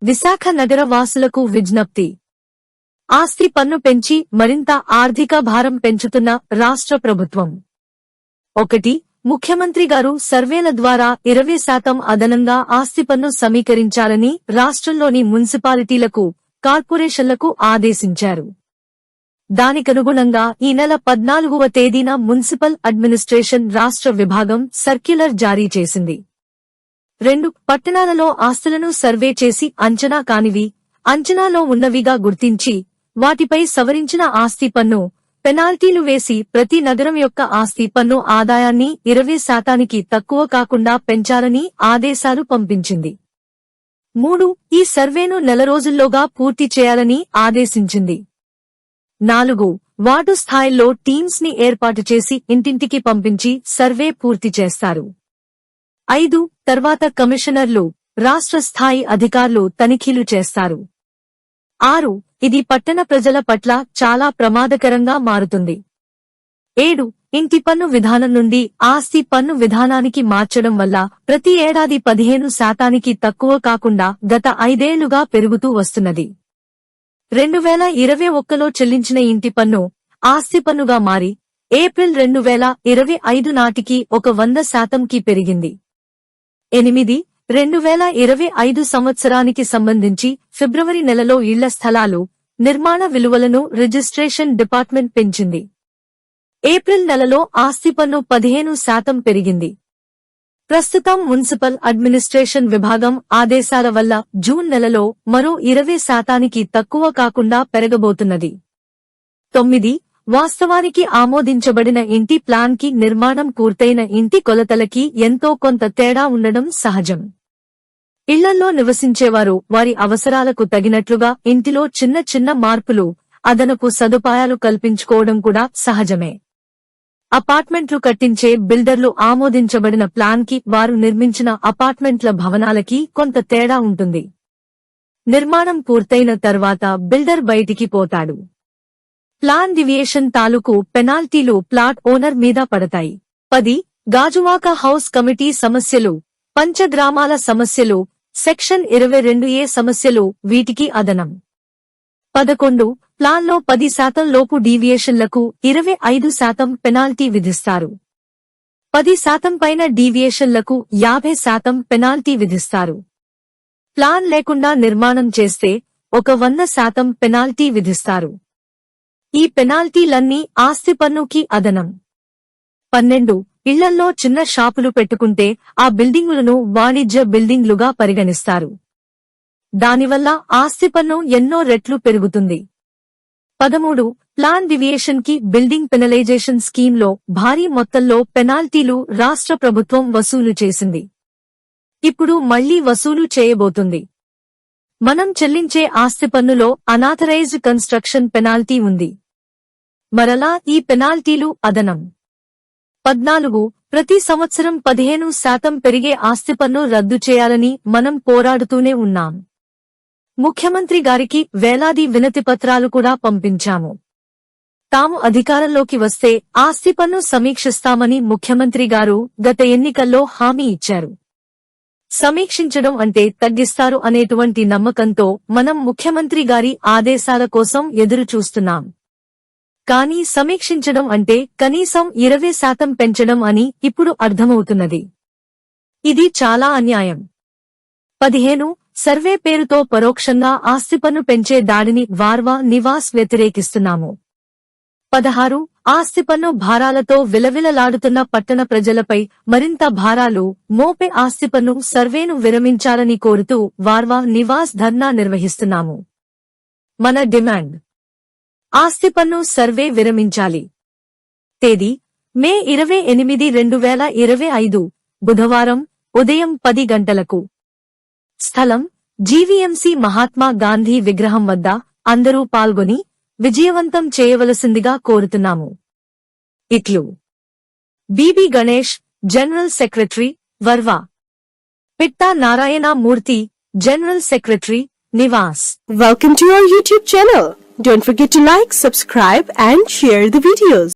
విశాఖ నగర వాసులకు విజ్ఞప్తి. ఆస్తి పన్ను పెంచి మరింత ఆర్థిక భారం పెంచుతున్న రాష్ట్ర ప్రభుత్వం. 1. ముఖ్యమంత్రి గారు సర్వేల ద్వారా 20% అదనంగా ఆస్తి పన్ను సమీకరించాలని రాష్ట్రంలోని మున్సిపాలిటీలకు, కార్పొరేషన్లకు ఆదేశించారు. దానికనుగుణంగా ఈ నెల 14వ తేదీన మున్సిపల్ అడ్మినిస్ట్రేషన్ రాష్ట్ర విభాగం సర్క్యులర్ జారీ చేసింది. 2. పట్టణాలలో ఆస్తులను సర్వే చేసి అంచనా కానివి, అంచనాలో ఉన్నవిగా గుర్తించి వాటిపై సవరించిన ఆస్తి పన్ను పెనాల్టీలు వేసి ప్రతి నగరం యొక్క ఆస్తి పన్ను ఆదాయాన్ని 20% తక్కువ కాకుండా పెంచాలని ఆదేశాలు పంపించింది. 3. ఈ సర్వేను నెల రోజుల్లోగా పూర్తి చేయాలని ఆదేశించింది. 4. వార్డు స్థాయిల్లో టీమ్స్ ని ఏర్పాటు చేసి ఇంటింటికి పంపించి సర్వే పూర్తి చేస్తారు. 5. తర్వాత కమిషనర్లు, రాష్ట్ర స్థాయి అధికారులు తనిఖీలు చేస్తారు. 6. ఇది పట్టణ ప్రజల పట్ల చాలా ప్రమాదకరంగా మారుతుంది. 7. ఇంటి పన్ను విధానం నుండి ఆస్తి పన్ను విధానానికి మార్చడం వల్ల ప్రతి ఏడాది 15% తక్కువ కాకుండా గత 5 ఏళ్లుగా పెరుగుతూ వస్తున్నది. 2021లో చెల్లించిన ఇంటి పన్ను ఆస్తి పన్నుగా మారి ఏప్రిల్ 2025 నాటికి 100%కి పెరిగింది. 8. 2025 సంవత్సరానికి సంబంధించి ఫిబ్రవరి నెలలో ఇళ్ల స్థలాలు, నిర్మాణ విలువలను రిజిస్ట్రేషన్ డిపార్ట్మెంట్ పెంచింది. ఏప్రిల్ నెలలో ఆస్తి పన్ను 15% పెరిగింది. ప్రస్తుతం మున్సిపల్ అడ్మినిస్ట్రేషన్ విభాగం ఆదేశాల వల్ల జూన్ నెలలో మరో 20%కి తక్కువ కాకుండా పెరగబోతున్నది. 9. వాస్తవానికి ఆమోదించబడిన ఇంటి ప్లాన్ కి నిర్మాణం పూర్తయిన ఇంటి కొలతలకి ఎంతో కొంత తేడా ఉండడం సహజం. ఇళ్లల్లో నివసించేవారు వారి అవసరాలకు తగినట్లుగా ఇంటిలో చిన్న చిన్న మార్పులు, అదనపు సదుపాయాలు కల్పించుకోవడం కూడా సహజమే. అపార్ట్మెంట్లు కట్టించే బిల్డర్లు ఆమోదించబడిన ప్లాన్ కి వారు నిర్మించిన అపార్ట్మెంట్ల భవనాలకి కొంత తేడా ఉంటుంది. నిర్మాణం పూర్తయిన తర్వాత బిల్డర్ బయటికి పోతాడు. ప్లాన్ డివియేషన్ తాలూకు పెనాల్టీలు ప్లాట్ ఓనర్ మీద పడతాయి. 10. గాజువాక హౌస్ కమిటీ సమస్యలు, పంచగ్రామాల సమస్యలు, సెక్షన్ 22A సమస్యలు వీటికి అదనం. 11. ప్లాన్లో 10% లోపు డీవియేషన్లకు 25% పెనాల్టీ విధిస్తారు. 10% పైన డీవియేషన్లకు 50% పెనాల్టీ విధిస్తారు. ప్లాన్ లేకుండా నిర్మాణం చేస్తే 100% పెనాల్టీ విధిస్తారు. ఈ పెనాల్టీలన్నీ ఆస్తి పన్నుకి అదనం. 12. ఇళ్లల్లో చిన్న షాపులు పెట్టుకుంటే ఆ బిల్డింగులను వాణిజ్య బిల్డింగ్లుగా పరిగణిస్తారు. దానివల్ల ఆస్తి పన్ను ఎన్నో రెట్లు పెరుగుతుంది. 13. ప్లాన్ డివియేషన్ కి బిల్డింగ్ పెనలైజేషన్ స్కీమ్లో భారీ మొత్తంలో పెనాల్టీలు రాష్ట్ర ప్రభుత్వం వసూలు చేసింది. ఇప్పుడు మళ్లీ వసూలు చేయబోతుంది. మనం చెల్లించే ఆస్తి పన్నులో అనాథరైజ్డ్ కన్స్ట్రక్షన్ పెనాల్టీ ఉంది. మరలా ఈ పెనాల్టీలు అదనం. 14. ప్రతి సంవత్సరం 15% పెరిగే ఆస్తి పన్ను రద్దు చేయాలని మనం పోరాడుతూనే ఉన్నాం. ముఖ్యమంత్రి గారికి వేలాది వినతిపత్రాలు కూడా పంపించాము. తాము అధికారంలోకి వస్తే ఆస్తి పన్ను సమీక్షిస్తామని ముఖ్యమంత్రి గారు గత ఎన్నికల్లో హామీ ఇచ్చారు. సమీక్షించడం అంటే తగ్గిస్తారు అనేటువంటి నమ్మకంతో మనం ముఖ్యమంత్రి గారి ఆదేశాల కోసం ఎదురు చూస్తున్నాం. కానీ సమీక్షించడం అంటే కనీసం 20% పెంచడం అని ఇప్పుడు అర్థమవుతున్నది. ఇది చాలా అన్యాయం. 15. సర్వే పేరుతో పరోక్షంగా ఆస్తి పన్ను పెంచే దాడిని వార్వా నివాస్ వ్యతిరేకిస్తున్నాము. 16. ఆస్తి పన్ను భారాలతో విలవిలలాడుతున్న పట్టణ ప్రజలపై మరింత భారాలు మోపే ఆస్తి పన్ను సర్వేను విరమించాలని కోరుతూ వార్వా నివాస్ ధర్నా నిర్వహిస్తున్నాము. మన డిమాండ్: ఆస్తి పన్ను సర్వే విరమించాలి. తేదీ: మే 28, 2025 బుధవారం ఉదయం 10 గంటలకు. స్థలం: జీవీఎంసీ మహాత్మా గాంధీ విగ్రహం వద్ద. అందరూ పాల్గొని విజయవంతం చేయవలసిందిగా కోరుతున్నాము. ఇట్లు బీబీ గణేష్, జనరల్ సెక్రటరీ, వర్వా. Pitta Narayana Murthy, general secretary, Nivas. Welcome to our YouTube channel. Don't forget to like, subscribe and share the videos.